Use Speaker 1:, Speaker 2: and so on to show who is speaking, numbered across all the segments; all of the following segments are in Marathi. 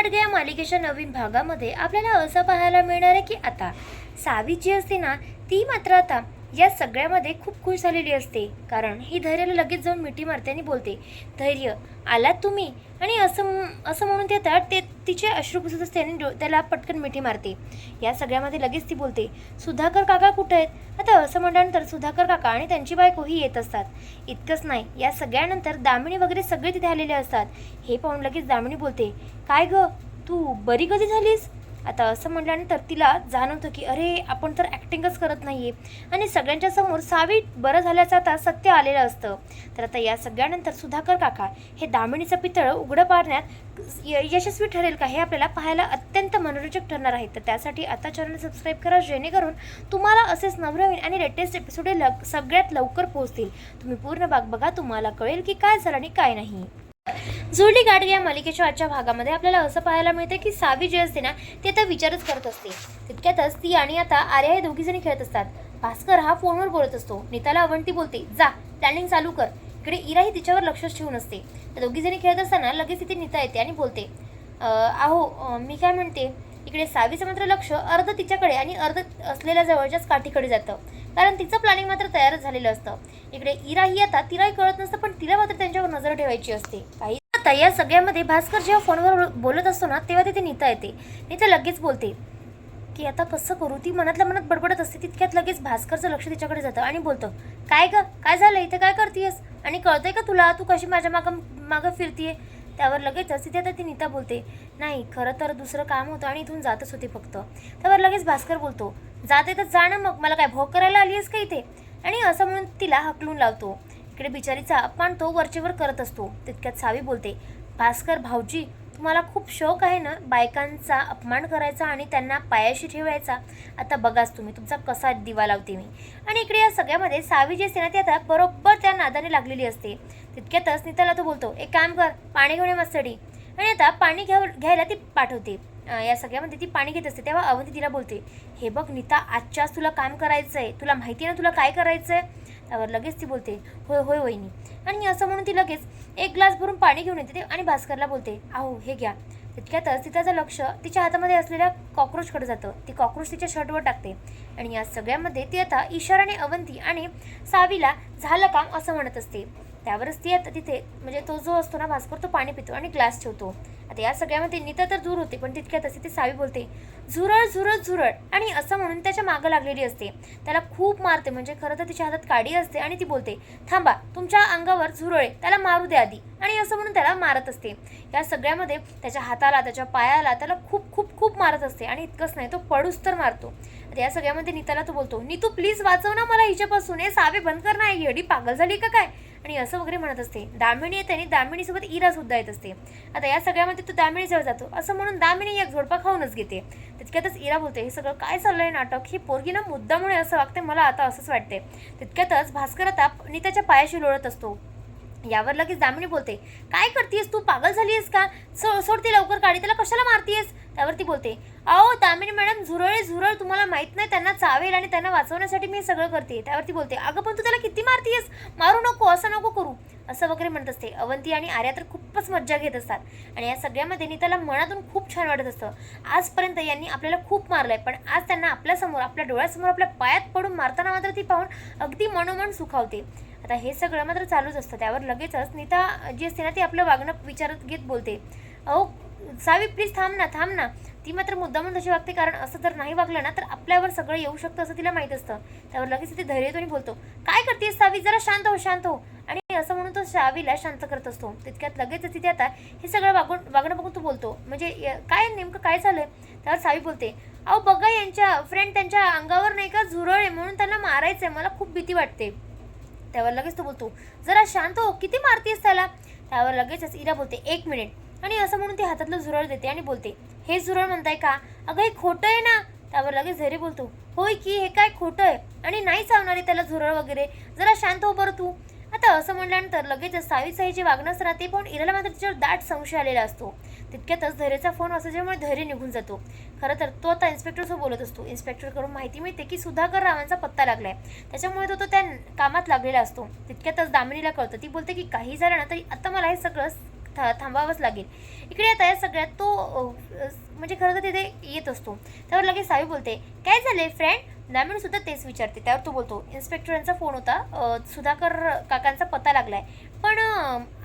Speaker 1: गाडगे या मालिकेच्या नवीन भागामध्ये आपल्याला असं पाहायला मिळणार आहे की आता सावी जी असते ना, ती मात्र आता या सगळ्यामध्ये खूप खुश झालेली असते. कारण ही धैर्याला लगेच जाऊन मिठी मारते आणि बोलते, धैर्य आलात तुम्ही. आणि असं असं म्हणून ते तिचे अश्रू पुसत असते आणि त्याला पटकन मिठी मारते. या सगळ्यामध्ये लगेच ती बोलते, सुधाकर काका कुठे आहेत. आता असं म्हटल्यानंतर सुधाकर काका आणि त्यांची बायकोही येत असतात. इतकंच नाही, या सगळ्यानंतर दामिनी वगैरे सगळे तिथे आलेले असतात. हे पाहून लगेच दामिनी बोलते, काय ग, तू बरी कधी झालीस. आता असं म्हटल्यानंतर तिला जाणवतं की अरे, आपण तर ॲक्टिंगच करत नाही आहे आणि सगळ्यांच्या समोर सावी बरं झाल्याचं आता सत्य आलेलं असतं. तर आता या सगळ्यानंतर सुधाकर काका हे दामिनीचं पितळ उघडं पाडण्यात यशस्वी ठरेल का, हे आपल्याला पाहायला अत्यंत मनोरंजक ठरणार आहे. तर त्यासाठी आता चॅनल सबस्क्राईब करा, जेणेकरून तुम्हाला असेच नवनवीन आणि लेटेस्ट एपिसोड सगळ्यात लवकर पोहोचतील. तुम्ही पूर्ण भाग बघा, तुम्हाला कळेल की काय झालं आणि काय नाही. जुळली गाडगे या मालिकेच्या आजच्या भागामध्ये आपल्याला असं पाहायला मिळतं की सावी जी असते ना, ती आता विचारच करत असते. तितक्यातच ती आणि आता आर्या हे दोघीजणी खेळत असतात. भास्कर हा फोनवर बोलत असतो. नीताला अवंती बोलते, जा प्लॅनिंग चालू कर. इकडे इराही तिच्यावर लक्षच ठेवून असते. त्या दोघीजणी खेळत असताना लगेच तिथे नीता येते आणि बोलते, मी काय म्हणते. इकडे सावीचं मात्र लक्ष अर्ध तिच्याकडे आणि अर्ध असलेल्या जवळच्याच काठीकडे जातं. कारण तिचं प्लॅनिंग मात्र तयारच झालेलं असतं. इकडे इराही आता तिलाही कळत नसतं, पण तिला मात्र त्यांच्यावर नजर ठेवायची असते. काही आता या सगळ्यामध्ये भास्कर जेव्हा फोनवर बोलत असतो ना, तेव्हा तिथे नीता येते. नीता लगेच बोलते की आता कसं करू. ती मनातल्या मनात बडबडत असते. तितक्यात लगेच भास्करचं लक्ष तिच्याकडे जातं आणि बोलतं, काय ग, काय झालं, इथे काय करतेयस आणि कळतंय का तुला, तू कशी माझ्या मागं फिरतीये. त्यावर लगेचच तिथे आता ती नीता बोलते, नाही खरं तर दुसरं काम होतं आणि इथून जातच होते फक्त. त्यावर लगेच भास्कर बोलतो, जाते तर जा ना, मग मला काय भोग करायला आली आहेस का इथे. आणि असं म्हणून तिला हकलून लावतो. इकडे बिचारीचा अपमान तो वरचेवर करत असतो. तितक्यात सावी बोलते, भास्कर भाऊजी, तुम्हाला खूप शौक आहे ना बायकांचा अपमान करायचा आणि त्यांना पायाशी ठेवायचा. आता बघाच तुम्ही तुमचा कसा दिवा लावते मी. आणि इकडे या सगळ्यामध्ये सावी जी असते ना, ती आता बरोबर त्या नादाने लागलेली असते. तितक्यातच नीताला तो बोलतो, एक काम कर, पाणी घेऊन ये मस्तडी. आणि आता पाणी घ्यायला ती पाठवते. या सगळ्यामध्ये ती पाणी घेत असते. तेव्हा अवंती तिला बोलते, हे बघ नीता, आजच्याच तुला काम करायचं आहे, तुला माहिती आहे ना तुला काय करायचं आहे. त्यावर लगेच ती बोलते, होय होय वहिनी. आणि असं म्हणून ती लगेच एक ग्लास भरून पाणी घेऊन येते आणि भास्करला बोलते, अहो हे घ्या. तितक्यातच तिचं लक्ष तिच्या हातामध्ये असलेल्या कॉक्रोचकडे जातं. ती कॉक्रोच तिच्या शर्टवर टाकते. आणि या सगळ्यामध्ये ती आता इशाराने अवंती आणि सावीला झालं काम असं म्हणत असते. त्यावरच ती आता तिथे म्हणजे तो जो असतो ना भास्कर, तो पाणी पितो आणि ग्लास ठेवतो. आता या सगळ्यामध्ये नीता तर दूर होते, पण तितक्यातच तिथे सावी बोलते, झुरळ झुरळ झुरळ. आणि असं म्हणून त्याच्या मागं लागलेली असते. त्याला खूप मारते. म्हणजे खरं तर तिच्या हातात काडी असते आणि ती बोलते, थांबा, तुमच्या अंगावर झुरळे, त्याला मारू दे आधी. आणि असं म्हणून त्याला मारत असते. या सगळ्यामध्ये त्याच्या हाताला, त्याच्या पायाला त्याला खूप खूप खूप मारत असते. आणि इतकंच नाही, तो पडूस तर मारतो. आता या सगळ्यामध्ये नीताला तो बोलतो, नीतू प्लीज वाचव ना मला हिच्यापासून, हे सावे बंद कर ना, येडी पागल झाली का काय. आणि असं वगैरे म्हणत असते. दामिनी येते आणि दामिनीसोबत इरा सुद्धा येत असते. आता या सगळ्यामध्ये तो दामिनीजवळ जातो. असं म्हणून दामिनी एक झोडपा खाऊनच घेते. तितक्यातच इरा बोलते, हे सगळं काय चाललंय नाटक, ही पोरगी ना मुद्दामुळे असं वागते, मला आता असंच वाटते. तितक्यातच भास्कर आता नीताच्या पायाशी लोळत असतो. यावर लगेच दामिनी बोलते, काय करतेस तू, पागल झाली आहेस का, सोडते लवकर काढी, त्याला कशाला मारतीयस. त्यावरती बोलते, अहो दामिनी मॅडम, झुरळे झुरळ, तुम्हाला माहित नाही, त्यांना चावेल आणि त्यांना वाचवण्यासाठी मी सगळं करते. त्यावरती बोलते, अगं पण तू त्याला किती मारतीयस, मारू नको, असं नको करू, असं वगैरे म्हणत असते. अवंती आणि आर्या तर खूपच मज्जा घेत असतात. आणि या सगळ्यामध्ये नीताला मनातून खूप छान वाटत असतं. आजपर्यंत यांनी आपल्याला खूप मारलंय, पण आज त्यांना आपल्यासमोर, आपल्या डोळ्यासमोर, आपल्या पायात पडून मारताना मात्र ती पाहून अगदी मनोमन सुखावते. आता हे सगळं मात्र चालूच असतं. त्यावर लगेचच नीता जी असते ना, ती आपलं वागणं विचारत घेत बोलते, अहो सावी प्लीज थांब ना. ती मात्र मुद्दामून तशी वागते, कारण असं जर नाही वागलं ना तर आपल्यावर सगळं येऊ शकतं असं तिला माहीत असतं. त्यावर लगेच ती धैर्यतोनी बोलतो, काय करतेस सावी, जरा शांत हो. आणि असं म्हणून तो सावीला शांत करत असतो. तितक्यात लगेच तिथे आता हे सगळं वागणं बघून तो बोलतो, म्हणजे काय नेमकं काय झालंय. त्यावर सावी बोलते, अहो बघा, यांच्या फ्रेंड त्यांच्या अंगावर नाही का झुरळ आहे, म्हणून त्यांना मारायचंय, मला खूप भीती वाटते. त्यावर लगेच तो बोलतो, जरा शांत हो, किती मारतेस त्याला. त्यावर लगेचच इरा बोलते, एक मिनिट. आणि असं म्हणून ती हातातलं झुरळ देते आणि बोलते, हे झुरळ म्हणताय का, अगं हे खोटं आहे ना. त्यावर लगेच धैर्य बोलतो, होय की, हे काय खोटं आहे आणि नाही चावणारे त्याला झुरळ वगैरे, जरा शांत हो बरं तू. आता असं म्हटल्यानंतर लगेच सावीचं जे वागणं असतं ना, ते पाहून इराला मात्र तिच्यावर दाट संशय आलेला असतो. तितक्यातच धैर्याचा फोन असल्यामुळे धैर्य निघून जातो. खरं तर तो आता इन्स्पेक्टरसोबत बोलत असतो. इन्स्पेक्टरकडून माहिती मिळते की सुधाकर रावांचा पत्ता लागलाय, त्याच्यामुळे तो त्या कामात लागलेला असतो. तितक्यातच दामिनीला कळतं. ती बोलते की काही झालं ना तरी आता मला हे सगळं थांबावंच लागेल. इकडे आता या सगळ्यात तो म्हणजे खरं तर तिथे येत असतो. त्यावर लगेच सावी बोलते, काय झाले फ्रेंड? दामिनी सुद्धा तेच विचारते. त्यावर तो बोलतो, इन्स्पेक्टरांचा फोन होता, सुधाकर काकांचा पत्ता लागलाय. पण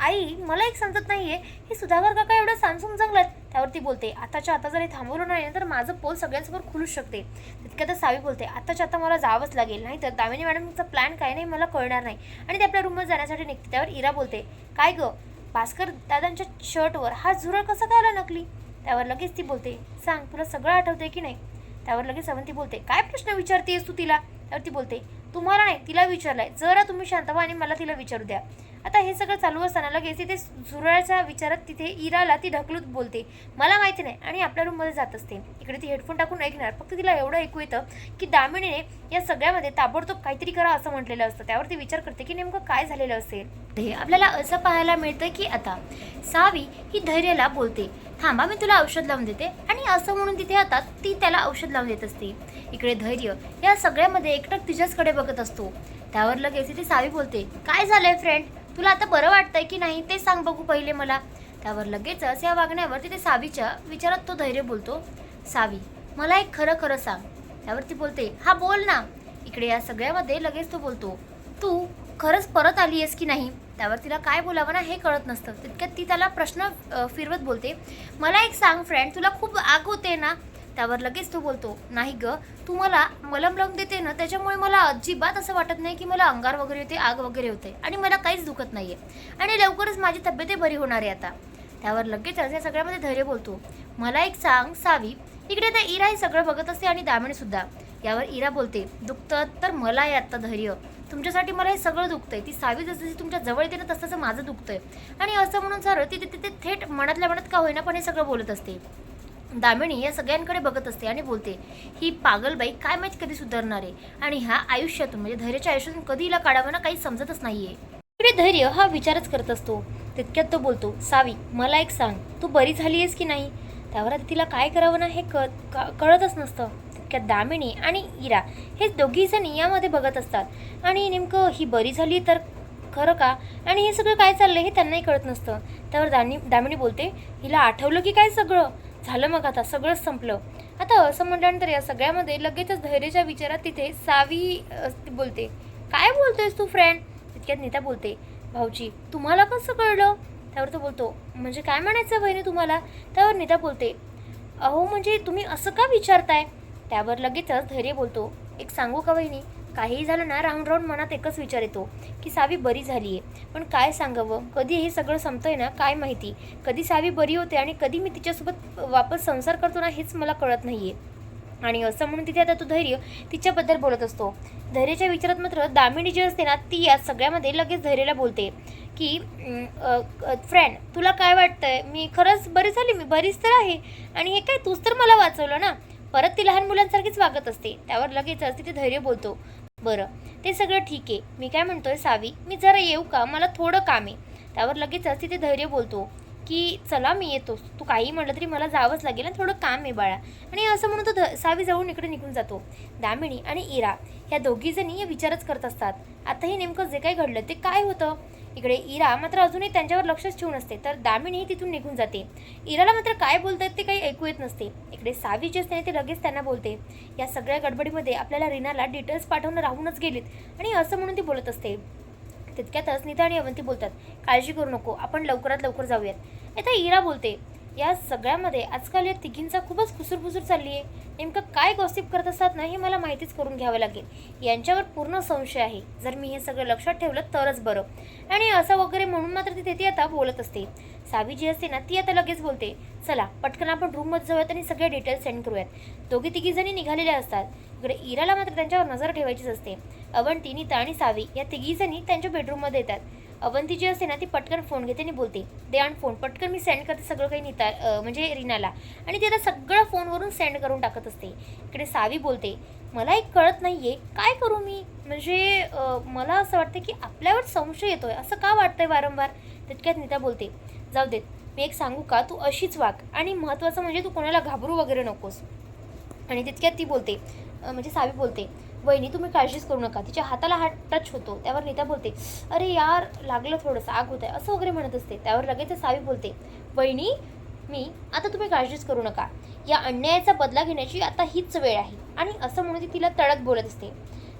Speaker 1: आई मला एक समजत नाहीये, हे सुधाकर काका एवढं सांगून चांगलं. त्यावरती बोलते, आताच्या आता जरी थांबवलं नाही तर माझं पोल सगळ्यांसमोर खुलूच शकते. तितक्यात तर सावी बोलते, आताच्या आता मला जावंच लागेल, नाही तर दामिनी मॅडमचा प्लॅन काय नाही मला कळणार नाही. आणि ते आपल्या रूमवर जाण्यासाठी निघते. त्यावर इरा बोलते, काय गं भास्कर दादांच्या शर्टवर हा झुरळ कसा काय आला नकली? त्यावर लगेच ती बोलते, सांग तुला सगळं आठवतंय की नाही? त्यावर लगेच अवंती बोलते, काय प्रश्न विचारतेस तू तिला? त्यावर ती बोलते, तुम्हाला नाही तिला विचारलाय, जरा तुम्ही शांत व्हा आणि मला तिला विचारू द्या. आता हे सगळं चालू असताना लगेच तिथे झुरळाच्या विचारात तिथे इराला ती ढकलूत बोलते, मला माहिती नाही, आणि आपल्या रूममध्ये जात असते. इकडे ती हेडफोन टाकून ऐकणार. फक्त तिला एवढं ऐकू येतं की दामिनीने या सगळ्यामध्ये ताबडतोब काहीतरी करा असं म्हटलेलं असतं. त्यावर ती विचार करते की नेमकं काय झालेलं असेल. हे आपल्याला असं पाहायला मिळतं की आता सावी ही धैर्यला बोलते, थांबा मी तुला औषध लावून देते, आणि असं म्हणून तिथे आता ती त्याला औषध लावून देत असते. इकडे धैर्य या सगळ्यामध्ये एकटक तिच्याचकडे बघत असतो. त्यावर लगेच तिथे सावी बोलते, काय झालंय फ्रेंड, तुला आता बरं वाटतंय की नाही ते सांग बघू पहिले मला. त्यावर लगेचच या वागण्यावर तिथे सावीच्या विचारात तो धैर्य बोलतो, सावी मला एक खरं खरं सांग. त्यावर ती बोलते, हा बोल ना. इकडे या सगळ्यामध्ये लगेच तो बोलतो, तू खरंच परत आली आहेस की नाही? त्यावर तिला काय बोलावं ना हे कळत नसतं. तितक्यात ती त्याला प्रश्न फिरवत बोलते, मला एक सांग फ्रेंड, तुला खूप आग होते ना? त्यावर लगेच तो बोलतो, नाही ग, तू मला मलम लावून देते ना त्याच्यामुळे मला अजिबात असं वाटत नाही की मला अंगार वगैरे होते, आग वगैरे होते, आणि मला काहीच दुखत नाहीये, आणि लवकरच माझी तब्येतही बरी होणार आहे आता. त्यावर लगेच या सगळ्यामध्ये धैर्य बोलतो, मला एक सांग सावी. इकडे आता इरा हे सगळं बघत असते आणि दामिनी सुद्धा. यावर इरा बोलते, दुखतं तर मला आहे आता धैर्य, तुमच्यासाठी मला हे सगळं दुखतंय. ती सावी जसं तुमच्या जवळ येते ना तसं माझं दुखतंय, आणि असं म्हणून सरळ ती तिथे थेट मनातल्या मनात का होईना पण हे सगळं बोलत असते. दामिनी या सगळ्यांकडे बघत असते आणि बोलते, ही पागलबाई काय माहिती कधी सुधारणार आहे, आणि ह्या आयुष्यातून म्हणजे धैर्याच्या आयुष्यातून कधी हिला काढावं ना काही समजतच नाहीये. इकडे धैर्य हा विचारच करत असतो. तितक्यात तो बोलतो, सावी मला एक सांग, तू बरी झाली आहेस की नाही? त्यावर तिला काय करावं ना हे कळतच नसतं. तितक्यात दामिनी आणि इरा हे दोघी जण यामध्ये बघत असतात, आणि नेमकं ही बरी झाली तर खरं का, आणि हे सगळं काय चाललंय हे त्यांनाही कळत नसतं. त्यावर दामिनी बोलते, हिला आठवलं की काय सगळं झालं, मग आता सगळंच संपलं. आता असं म्हटल्यानंतर या सगळ्यामध्ये लगेचच धैर्याच्या विचारात तिथे सावी बोलते, काय बोलतोयस तू फ्रेंड? तितक्यात नीता बोलते, भाऊजी तुम्हाला कसं कळलं? त्यावर तो बोलतो, म्हणजे काय म्हणायचं बहिणी तुम्हाला? त्यावर नीता बोलते, अहो म्हणजे तुम्ही असं का विचारताय? त्यावर लगेचच धैर्य बोलतो, एक सांगू का वहिनी, काहीही झालं ना राऊंड राऊंड मनात एकच विचार येतो की सावी बरी झाली आहे, पण काय सांगावं, कधी हे सगळं संपतंय ना काय माहिती, कधी सावी बरी होते आणि कधी मी तिच्यासोबत वापस संसार करतो ना हेच मला कळत नाही आहे. आणि असं म्हणून तिथे आता तो धैर्य तिच्याबद्दल बोलत असतो. धैर्याच्या विचारात मात्र दामिनी जी असते ना ती या सगळ्यामध्ये लगेच धैर्याला बोलते की फ्रेंड तुला काय वाटतंय, मी खरंच बरी झाली, मी बरीच तर आहे, आणि हे काय तूच तर मला वाचवलं ना. परत ती लहान मुलांसारखीच वागत असते. त्यावर लगेचच तिथे धैर्य बोलतो, बरं ते सगळं ठीक आहे, मी काय म्हणतोय सावी, मी जरा येऊ का, मला थोडं काम आहे. त्यावर लगेचच तिथे धैर्य बोलतो की चला मी येतो, तू काही म्हटलं तरी मला जावंच लागेल आणि थोडं काम आहे बाळा. आणि असं म्हणून तो सावी जवळून इकडे निघून जातो. दामिनी आणि इरा ह्या दोघीजणी हे विचारच करत असतात, आता हे नेमकं जे काही घडलं ते काय होतं. इकडे इरा मात्र अजूनही त्यांच्यावर लक्षच ठेवून असते, तर दामिनी तिथून निघून जाते. इराला मात्र काय बोलतायत ते काही ऐकू येत नसते. इकडे सावी जे असते ते लगेच त्यांना बोलते, या सगळ्या गडबडीमध्ये आपल्याला रीनाला डिटेल्स पाठवणं राहूनच गेलीत, आणि असं म्हणून ती बोलत असते. तितक्यातच नीता आणि अवंती बोलतात, काळजी करू नको, आपण लवकरात लवकर जाऊयात. आता इरा बोलते, या सगळ्यामध्ये आजकाल या तिघींचा खूपच खुसूरफुसूर चालली आहे, नेमकं काय गॉसिप करत असतात ना हे मला माहितीच करून घ्यावं लागेल, यांच्यावर पूर्ण संशय आहे, जर मी हे सगळं लक्षात ठेवलं तरच बरं. आणि असं वगैरे म्हणून मात्र ती आता बोलत असते. सावी जी असते ना ती आता लगेच बोलते, चला पटकन आपण रूममध्ये जाऊयात आणि सगळे डिटेल्स सेंड करूयात. दोघी तिघी जणी निघालेल्या असतात. इकडे इराला मात्र त्यांच्यावर नजर ठेवायचीच असते. अवंती, नीता आणि सावी या तिघी जणी त्यांच्या बेडरूममध्ये येतात. अवंती जी असते ना ती पटकन फोन घेते आणि बोलते, दे आण फोन, पटकन मी सेंड करते सगळं काही नीता म्हणजे रीनाला, आणि ती आता सगळं फोनवरून सेंड करून टाकत असते. इकडे सावी बोलते, मला एक कळत नाही आहे काय करू मी, म्हणजे मला असं वाटतं की आपल्यावर संशय येतो आहे, असं का वाटतंय वारंवार. तितक्यात नीता बोलते, जाऊ देत, मी एक सांगू का, तू अशीच वाग, आणि महत्त्वाचं म्हणजे तू कोणाला घाबरू वगैरे नकोस. आणि तितक्यात ती बोलते म्हणजे सावी बोलते, वहिनी तुम्ही काळजीच करू नका. तिच्या हाताला हात टच होतो. त्यावर नीता बोलते, अरे यार लागलं थोडंसं, आग होत आहे असं वगैरे म्हणत असते. त्यावर लगेच सावी बोलते, वहिनी आता तुम्ही काळजीच करू नका. या अन्यायाचा बदला घेण्याची आता हीच वेळ आहे. आणि असं म्हणून ती तिला तडक बोलत असते.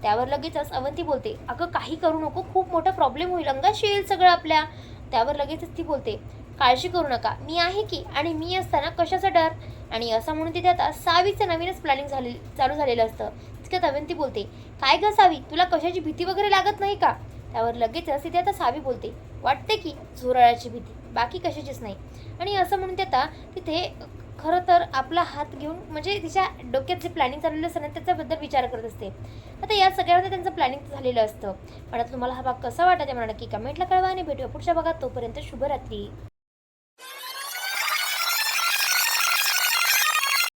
Speaker 1: त्यावर लगेचच अवंती बोलते, अगं काही करू नको, खूप मोठा प्रॉब्लेम होईल, अंगाशी येईल सगळं आपल्या. त्यावर लगेचच ती बोलते, काळजी करू नका, मी आहे की, आणि मी असताना कशाचा डर. आणि असं म्हणून तिथे आता सावीचं नवीनच प्लॅनिंग चालू झालेलं असतं. तिच्यात अवंती बोलते, काय गं सावी, तुला कशाची भीती वगैरे लागत नाही का. त्यावर लगेचच तिथे आता सावी बोलते, वाटते की झुरळाची भीती, बाकी कशाचीच नाही. आणि असं म्हणून ते आता तिथे खरं तर आपला हात घेऊन म्हणजे तिच्या डोक्यात जे प्लॅनिंग चाललेलं असतं ना त्याच्याबद्दल विचार करत असते. आता या सगळ्यामध्ये त्यांचं प्लॅनिंग झालेलं असतं. पण आता तुम्हाला हा भाग कसा वाटत आहे मला नक्की कमेंटला कळवा आणि भेटूया पुढच्या भागात. तोपर्यंत शुभरात्री.